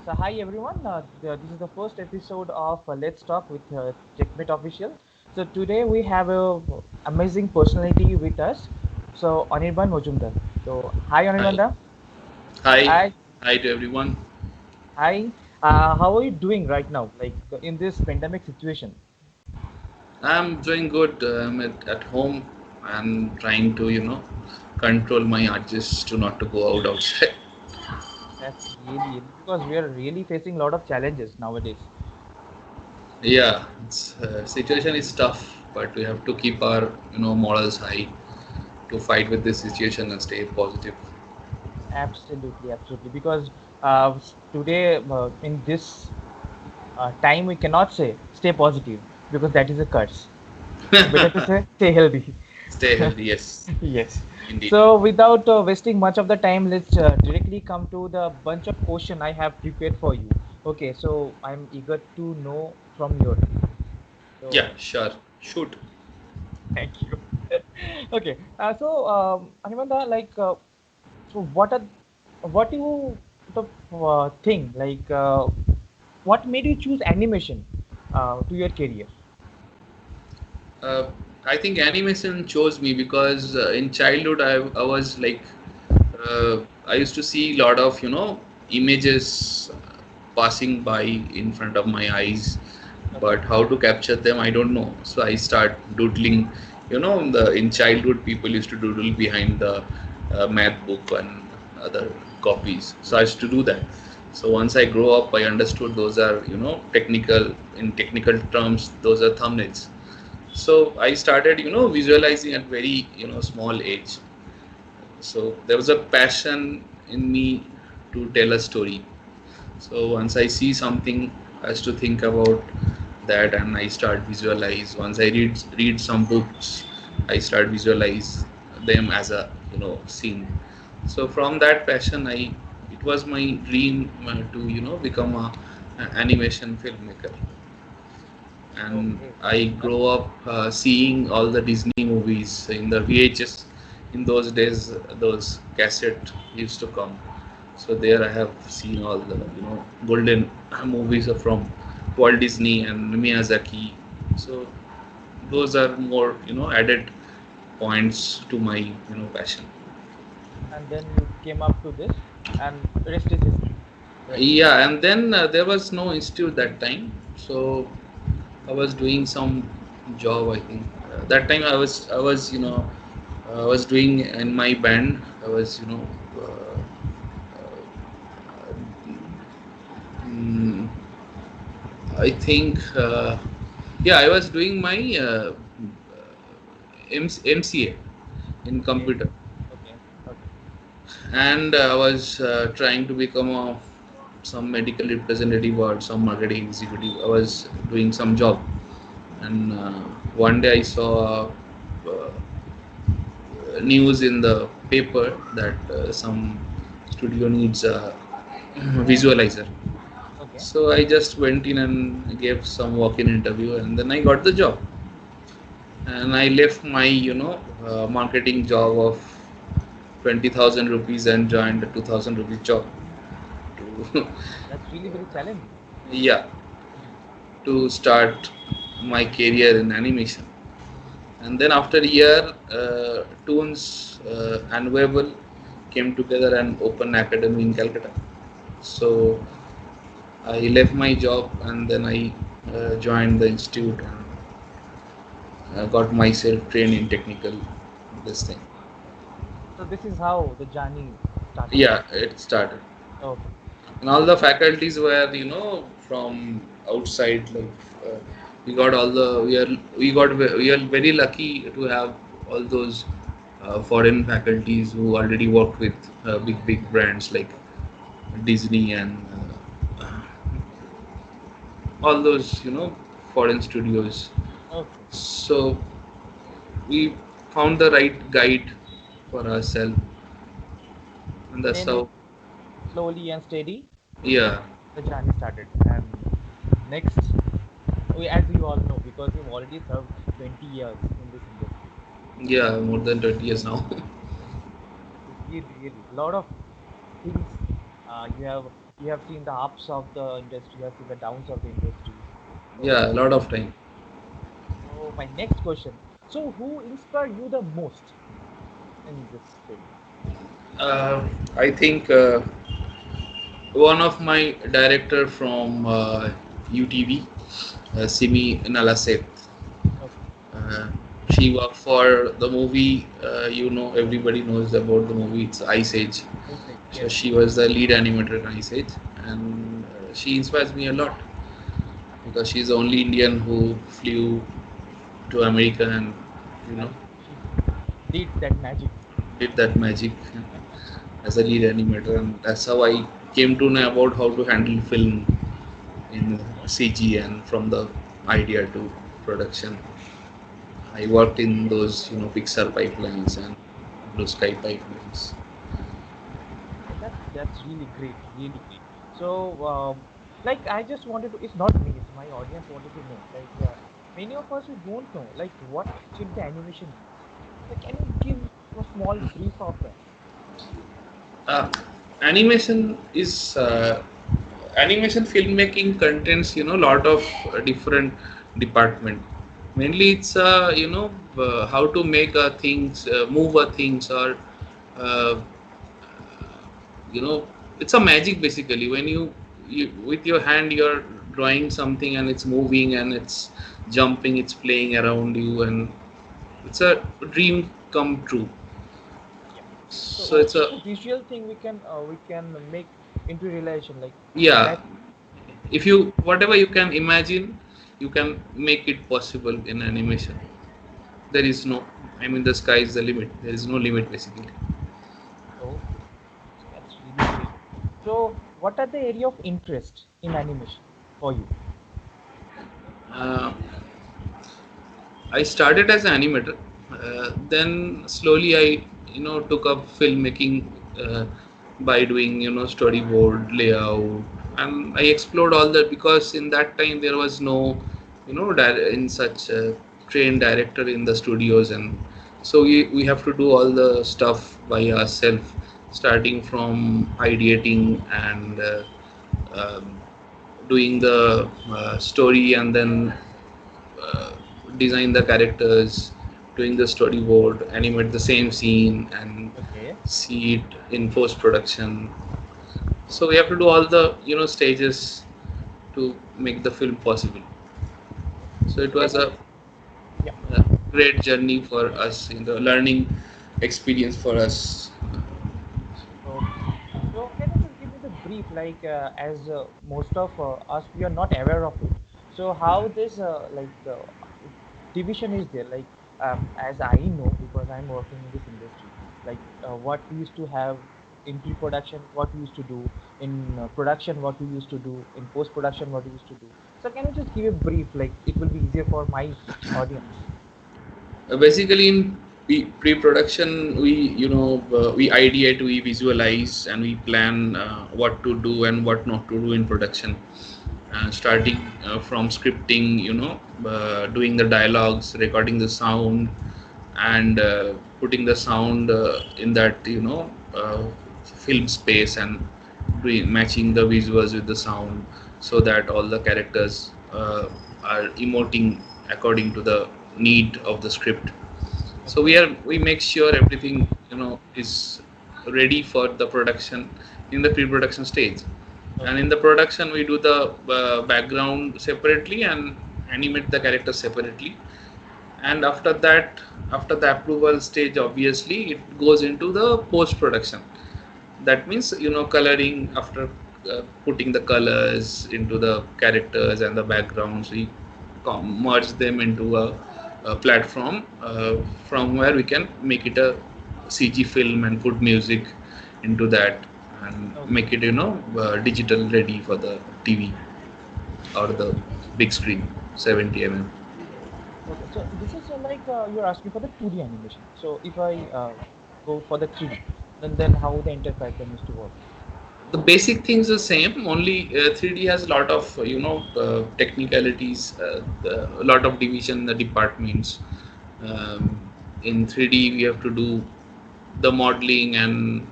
So hi everyone, this is the first episode of Let's Talk with Checkmate official. So today we have a amazing personality with us. So Anirban Majumder. So hi Hi. Anirban. Hi. Hi. Hi to everyone. Hi. How are you doing right now? Like in this pandemic situation? I'm doing good. I'm at home and trying to, control my urges to not to go out outside. That's really because we are really facing a lot of challenges nowadays. Yeah, situation is tough, but we have to keep our, morals high to fight with this situation and stay positive. Absolutely, absolutely. Because today in this time we cannot say stay positive because that is a curse. So better to say stay healthy. Stay healthy, yes, Yes. indeed. So without wasting much of the time, let's directly come to the bunch of question I have prepared for you. Okay, so I'm eager to know from your end. So Yeah, sure. Shoot. thank you. Okay. Animanda, so what you the thing what made you choose animation to your career? Uh, I think animation chose me because in childhood I was like I used to see a lot of images passing by in front of my eyes, Okay. but how to capture them I don't know. So I start doodling. The in childhood people used to doodle behind the math book and other copies. So I used to do that. So once I grow up, I understood those are technical in technical terms. Those are thumbnails. So I started visualizing at very small age. So there was a passion in me to tell a story. So once I see something, I have to think about that, and I start visualize. Once I read some books, I start visualize them as a scene. So from that passion, it was my dream to become an animation filmmaker. And Okay. I grow up seeing all the Disney movies in the VHS. In those days, those cassette used to come. So there I have seen all the golden movies are from Walt Disney and Miyazaki. So those are more added points to my passion. And then you came up to this, and rest is history, right? Yeah, and then there was no institute that time, so I was doing some job. I think that time I was doing in my band. I was mm, I think yeah, I was doing my MCA in Okay. computer, Okay. Okay. and I was trying to become some medical representative or some marketing executive. I was doing some job, and one day I saw news in the paper that some studio needs a visualizer. Okay. So I just went in and gave some walk-in interview, and then I got the job. And I left my marketing job of 20,000 rupees and joined a 2,000 rupees job to That's really very challenging. yeah, to start my career in animation. And then after a year, Toons and Webble came together and opened academy in Calcutta. So I left my job and then I joined the institute and got myself trained in technical this thing. So this is how the journey started. Yeah, it started. Okay. And all the faculties were from outside. Like we got all the we are very lucky to have all those foreign faculties who already worked with big brands like Disney and all those foreign studios. Okay. So we found the right guide for ourselves, and that's Then how. slowly and steady, Yeah, the journey started. And next, as you all know, because you've already served 20 years in this industry. Yeah, more than 20 years now. Really, really, a lot of things. You have seen the ups of the industry. You have seen the downs of the industry. So, Yeah, a lot of time. so my next question. So, who inspired you the most in this field? Uh, I think one of my director from UTV, Simi Nalaset. Okay, Uh, she worked for the movie. Everybody knows about the movie. It's Ice Age. I said So yes, she was the lead animator in Ice Age, and she inspires me a lot because she's the only Indian who flew to America and you know and she did that magic. did that magic as a lead animator, and that's how I came to know about how to handle film in CG and from the idea to production. I worked in those Pixar pipelines and Blue Sky pipelines. That's really great, really great. So, like, I just wanted to. It's not me. It's my audience wanted to know. Like, many of us who don't know, like, what actually the animation means. So, can you give a small brief of that? Uh, animation filmmaking contains lot of different department. Mainly it's how to make things move things or uh, you know it's a magic basically when you with your hand you're drawing something and it's moving and it's jumping, it's playing around you, and it's a dream come true. Yeah. So So, it's it's a a visual thing we can make into relation. Like yeah, that. if you whatever you can imagine you can make it possible in animation. There is no, I mean, the sky is the limit, there is no limit basically. Okay. So that's really great. So, what are the area of interest in animation for you? uh, I started as an animator, then slowly I took up filmmaking uh, by doing storyboard layout, and I explored all that because in that time there was no in such a trained director in the studios, and so we have to do all the stuff by ourselves, starting from ideating and um, doing the story, and then uh, design the characters, doing the storyboard, animate the same scene, and Okay. see it in post production. So we have to do all the stages to make the film possible. So it So, can was you? Yeah. a great journey for us, learning experience for us. Okay. So can you just give me the brief, like as most of us we are not aware of it. So how this division is there? Like as I know because I'm working in this industry, like what we used to have in pre-production, what we used to do in production, what we used to do in post-production, what we used to do. So can you just give a brief? Like it will be easier for my audience. Basically, in pre-production, we ideate, we visualize, and we plan what to do and what not to do in production. Starting from scripting, doing the dialogues, recording the sound, and putting the sound in that film space, and doing matching the visuals with the sound so that all the characters are emoting according to the need of the script. So Okay. we make sure everything is ready for the production in the pre-production stage, and Okay. in the production we do the background separately and animate the characters separately, and after that, after the approval stage, obviously it goes into the post production. That means coloring, after putting the colors into the characters and the backgrounds, we merge them into a platform from where we can make it a CG film and put music into that and Okay. make it digital ready for the TV or the big screen, 70 mm. Okay, so this is you're asking for the 2D animation. So if I go for the 3D, then how the entire pipeline is to work? The basic things are same, only 3D has a lot of technicalities, a lot of division, the departments. um, in 3D we have to do the modeling and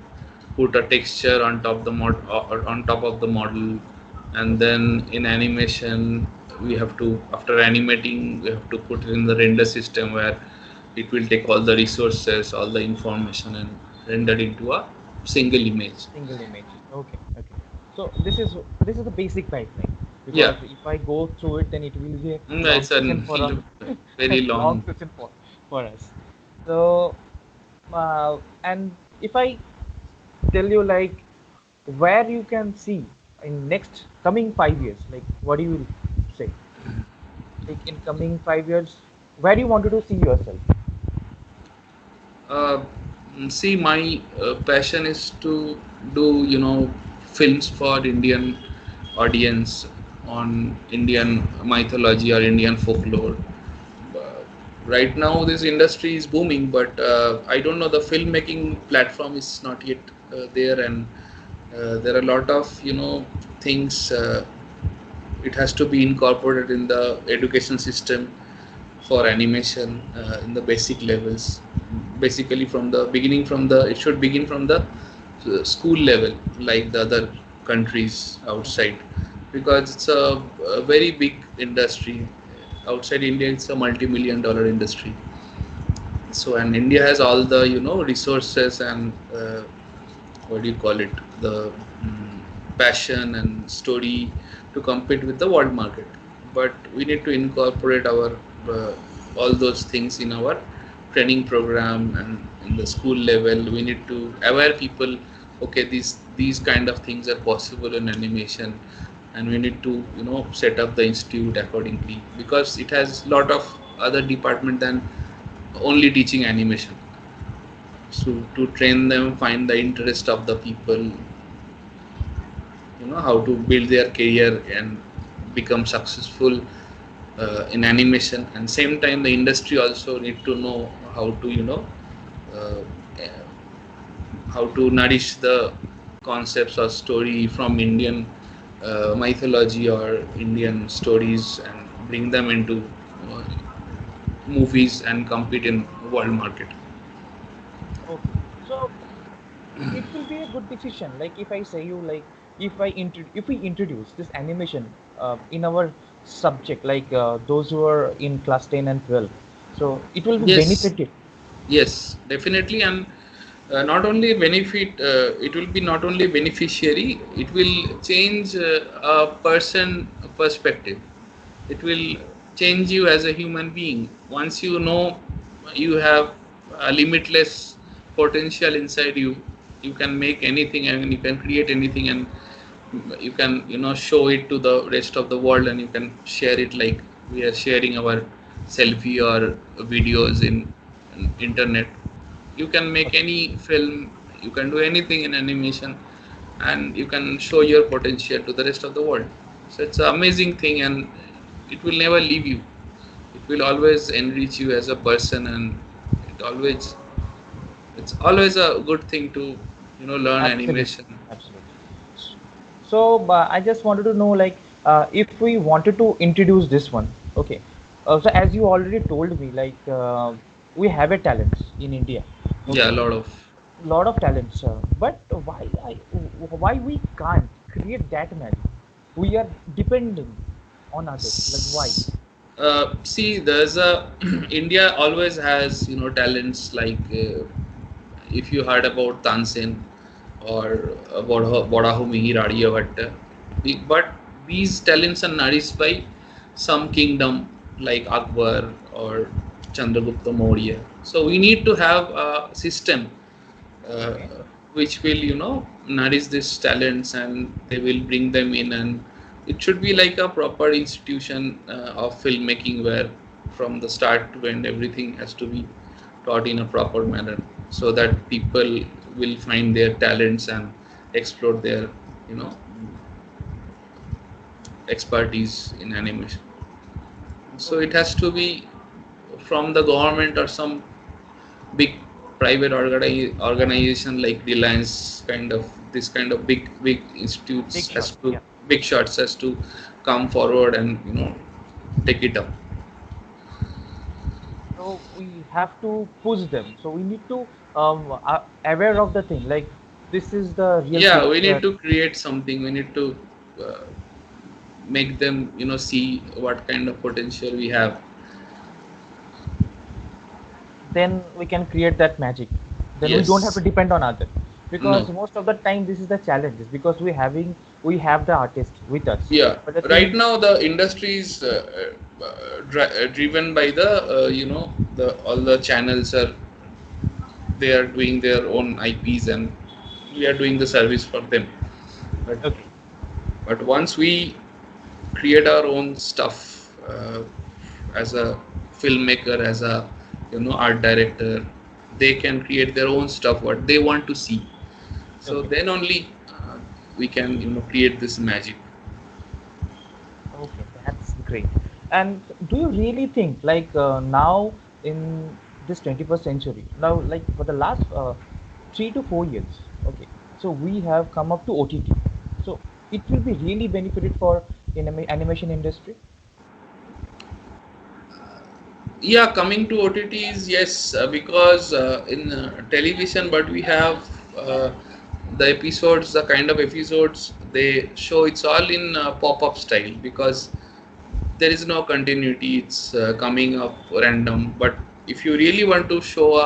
put a texture on top the or on top of the model, and then in animation we have to, after animating, we have to put it in the render system where it will take all the resources, all the information, and render into a single image. Single image. Okay, okay. So this is the basic pipeline, Yeah. because if I go through it, then it will be a long It's a session for very long long. session for us. So and if I tell you like where you can see in next coming 5 years, like what do you will say? Like in coming 5 years, where do you wanted to see yourself? Uh, See, my passion is to do, films for Indian audience on Indian mythology or Indian folklore. Uh, right now, this industry is booming, but I don't know, the filmmaking platform is not yet there, and there are a lot of, things. It has to be incorporated in the education system for animation in the basic levels, basically from the beginning, from the it should begin from the school level, like the other countries outside, because it's a very big industry. Outside India, it's a multi-million dollar industry. So, and India has all the, resources and what do you call it, the passion and story to compete with the world market. But we need to incorporate our uh, all those things in our training program, and in the school level we need to aware people, okay, these kind of things are possible in animation, and we need to, set up the institute accordingly, because it has lot of other department than only teaching animation. So to train them, find the interest of the people, how to build their career and become successful in animation, and same time the industry also need to know how to, uh, how to nourish the concepts or story from Indian mythology or Indian stories, and bring them into uh, movies and compete in world market. Okay. So it will be a good decision. Like if I say you like if we introduce this animation in our subject, like those who are in class 10 and 12, so it will be Yes, benefited. yes, definitely, and not only benefit, it will be not only beneficiary, it will change a person perspective. It will change you as a human being. Once you know you have a limitless potential inside you, you can make anything and you can create anything, and you can, show it to the rest of the world, and you can share it like we are sharing our selfie or videos in internet. You can make Okay. any film, you can do anything in animation, and you can show your potential to the rest of the world. So it's an amazing thing, and it will never leave you. It will always enrich you as a person, and it always it's always a good thing to, learn Absolutely. animation. Absolutely. So I just wanted to know, like, if we wanted to introduce this one, okay. So as you already told me, like, we have a talents in India, Yeah, okay, a lot of. lot of talents, but why we can't create that magic? We are dependent on others. Like why? See, there's a India always has, talents like if you heard about Tansen or about Bodahu Mihir Aryabhatta. But these talents are nourished by some kingdom like Akbar or Chandragupta Maurya. So we need to have a system uh, Okay. which will, nourish these talents, and they will bring them in, and it should be like a proper institution of filmmaking, where from the start to end everything has to be taught in a proper manner, so that people will find their talents and explore their, you know expertise in animation. So it Okay. has to be from the government or some big private organization like Reliance, kind of this kind of big Big institutes has shots. to, Yeah. big shots has to come forward and, take it up. So we have to push them. So we need to aware of the thing. Like this is the real Yeah, we picture. need to create something. We need to uh, make them, see what kind of potential we have. Then we can create that magic. Then we don't have to Yes. depend on others, because No. most of the time this is the challenge, is because we have the artist with us. Yeah. But the thing Right is, now, the industry is driven by the, the all the channels are, they are doing their own IPs, and we are doing the service for them. But okay, once we create our own stuff, as a filmmaker, as a, art director, they can create their own stuff what they want to see. So okay, then only we can, create this magic. okay, that's great. And do you really think, like, now in this 21st century, now, like, for the last 3 to 4 years, okay, so we have come up to OTT. So it will be really benefited for in animation industry. Yeah, coming to OTTs, yes, because in television, but we have the episodes, the kind of episodes they show, it's all in pop-up style, because there is no continuity. It's coming up random. But if you really want to show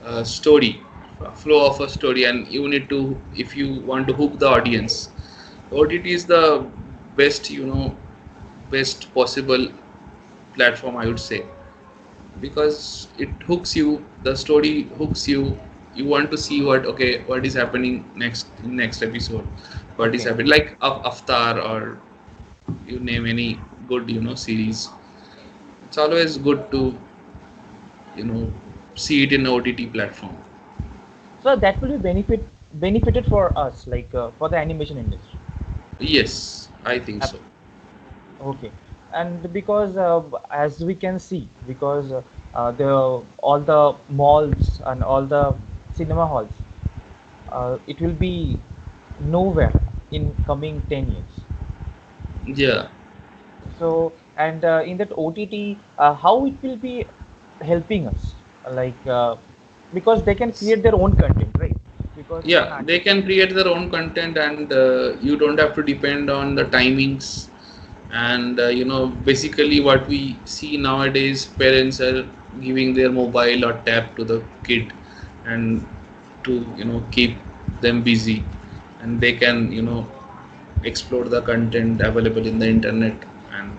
a story, a flow of a story, and you need to, if you want to hook the audience, OTT is the best, best possible platform, I would say, because it hooks you, the story hooks you. You want to see what, okay, what is happening next in next episode, what is Okay. happening, like Avatar, or you name any good, series. It's always good to, you know see it in OTT platform. So that will be benefited for us, like for the animation industry. Yes, I think so. Okay, and because as we can see, because the all the malls and all the cinema halls, it will be nowhere in coming 10 years. Yeah. So, and in that OTT, how it will be helping us, like because they can create their own content, right? Because an Yeah, they artist. can create their own content, and you don't have to depend on the timings. And basically what we see nowadays, parents are giving their mobile or tab to the kid, and to, keep them busy, and they can, explore the content available in the internet, and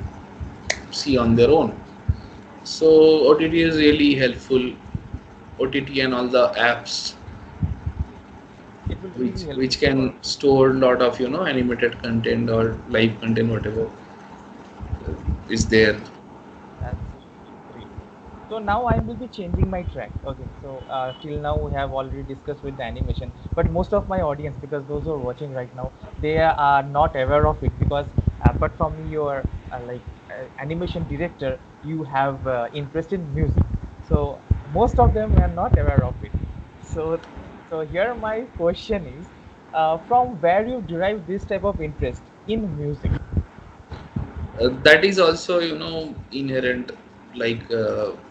see on their own. So OTT is really helpful. OTT and all the apps It will be which really helpful can for. store a lot of, animated content or live content, whatever is there. That's great. So now I will be changing my track. Okay. So till now we have already discussed with the animation, but most of my audience, because those who are watching right now, they are not aware of it, because apart from your like animation director, you have interest in music. So most of them are not aware of it. So here my question is, from where you derive this type of interest in music? That is also, inherent, like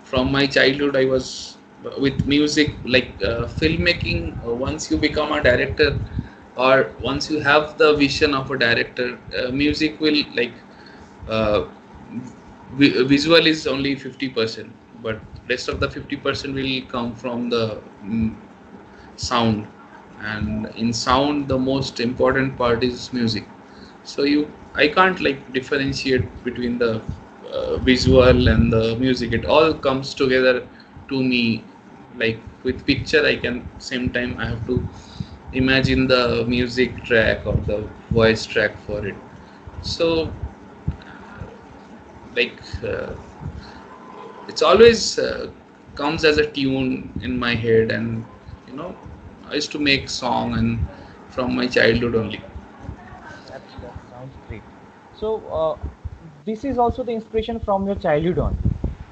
from my childhood I was with music, like filmmaking. Once you become a director, or once you have the vision of a director, music will, like, uh, visual is only 50%, but rest of the 50% will come from the sound. And in sound, the most important part is music. So I can't, like, differentiate between the visual and the music. It all comes together to me. Like with picture, I can, same time I have to imagine the music track or the voice track for it. So, like, it's always comes as a tune in my head. And you know I used to make song, and from my childhood only. That sounds great. So this is also the inspiration from your childhood on.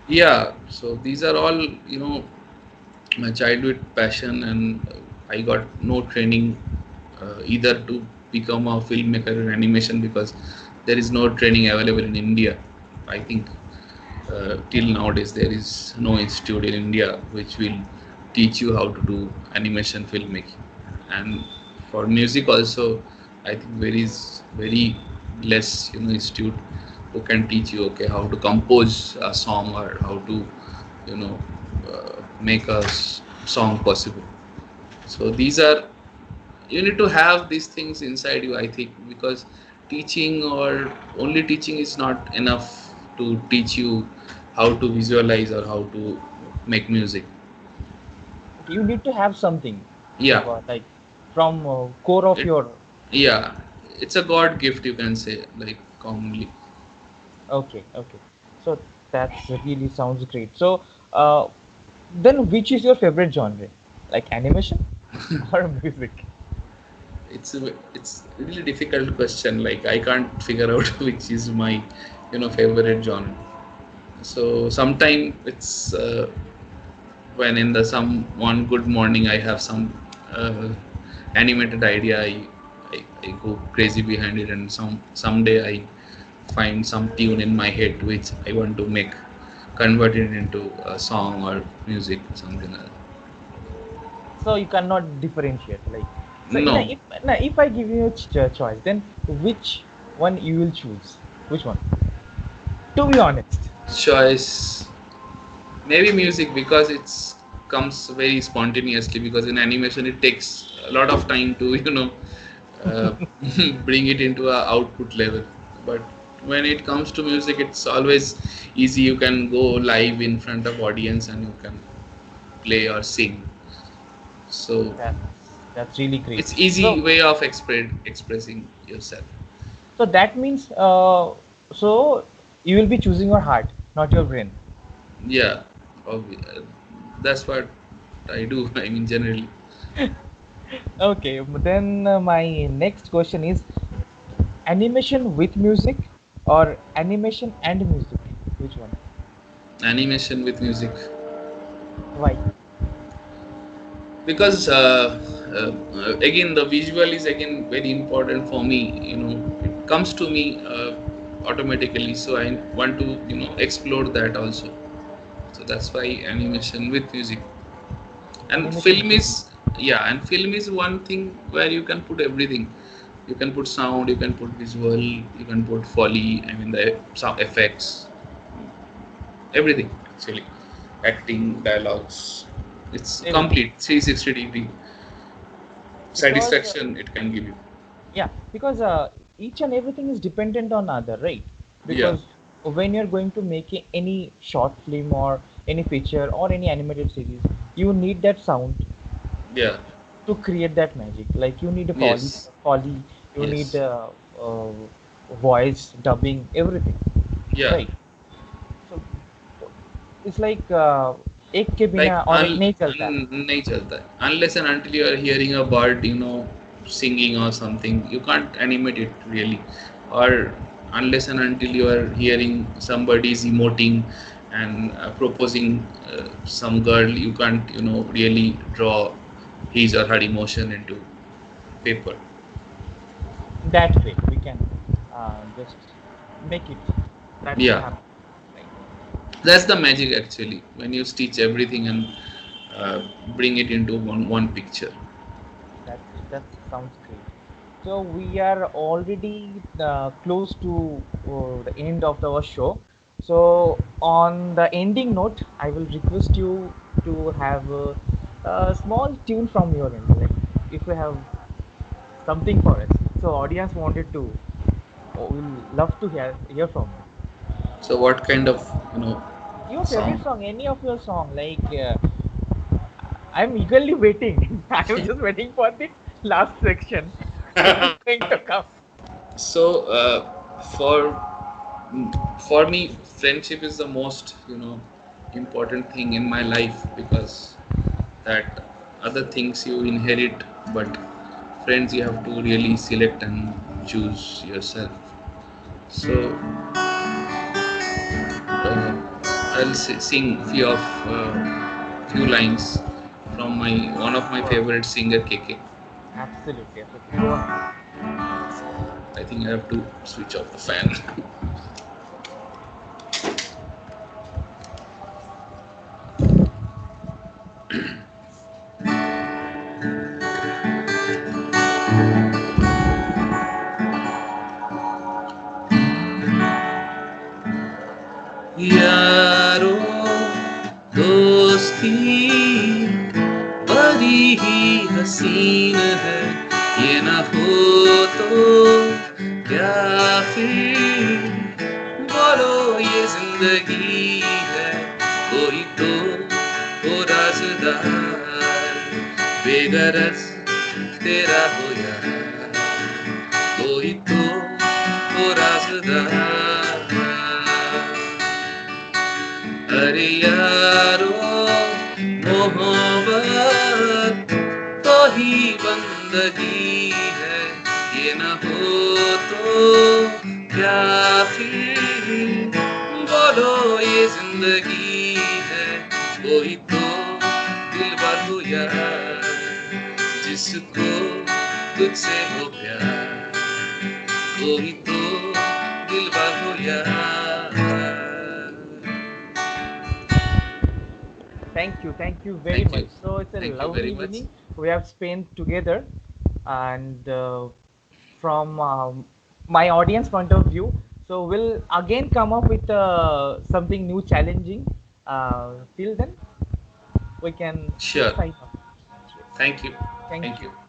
Yeah, so these are all, my childhood passion. And I got no training either to become a filmmaker in animation, because there is no training available in India, I think. till nowadays there is no institute in India which will teach you how to do animation filmmaking. And for music also, I think there is very less, institute who can teach you, okay, how to compose a song, or how to, make a song possible. So these are, you need to have these things inside you, I think, because teaching or only teaching is not enough to teach you how to visualize or how to make music. Okay, you need to have something, Yeah, like from core of it, your. yeah, it's a god gift, you can say, like, commonly. Okay, okay. So that's really sounds great. So, then which is your favorite genre? Like animation or music? It's a really difficult question, like I can't figure out which is my, favorite genre. So sometime it's, when in the some one good morning I have some animated idea, I go crazy behind it, and someday I find some tune in my head which I want to make, convert it into a song or music, something like that. So you cannot differentiate. Like, so No if I give you a choice, then which one you will choose? Which one? To be honest. choice, maybe music, because it's comes very spontaneously, because in animation it takes a lot of time to uh, bring it into a output level. But when it comes to music, it's always easy. You can go live in front of audience and you can play or sing. So That's really great. it's easy So way of expressing yourself. so that means so you will be choosing your heart, not your brain. Yeah, that's what I do. I mean, generally. Okay, then my next question is animation with music or animation and music? Which one? Animation with music, Why? because again the visual is again very important for me. It comes to me automatically, so I want to explore that also. So that's why animation with music. And Animation film with is, yeah, and film is one thing where you can put everything. You can put sound, you can put visual, you can put foley, I mean the sound effects, everything actually, acting, dialogues. It's everything. complete 360-degree Because satisfaction it can give you. yeah, because each and everything is dependent on other, right? Yeah, Because when you're going to make any short film or any feature or any animated series, you need that sound yeah, to create that magic. Like you need a yes, foley, you need yes, uh, voice, dubbing, everything, yeah. right? So it's like एक के Like बिना और एक नहीं चलता. नहीं चलता है. Unless and until you are hearing a bird, singing or something, you can't animate it really. Or unless and until you are hearing somebody is emoting and proposing some girl, you can't really draw his or her emotion into paper. That way we can just make it. That will Yeah, happen, right? that's the magic actually, when you stitch everything and uh, bring it into one picture. That sounds great. So we are already close to the end of our show. So on the ending note, I will request you to have a small tune from your end. Like if you have something for us. So audience wanted to, will love to hear from you. So what kind of Your favorite song? song, any of your song, like I'm eagerly waiting. I'm just waiting for the last section, which is going to come. So for for me, friendship is the most important thing in my life, because that other things you inherit, but friends you have to really select and choose yourself. So I'll sing few lines from my one of my Sure. favorite singer, KK. Absolutely, absolutely. Go ahead. I think I have to switch off the fan. यारो दोस्ती बड़ी ही हसीन है, ये ना हो तो क्या फिर बोलो ये जिंदगी है। कोई तो हो राज़दार, बेगरज तेरा हो यार, कोई तो हो राज़दार। अरे यारो मोहब्बत तो ही बंदगी है, ये न हो तो क्या फिर बोलो ये जिंदगी है। कोई तो दिलबर हो यार, जिसको तुझसे हो प्यार, कोई तो दिलबर हो यार। Thank you very Thank much. you. So it's a Thank you very lovely much. evening we have spent together, and from my audience point of view, so we'll again come up with something new, challenging. Till then, we can Sure. sign off. Yes. Thank you. Thank Thank you. you.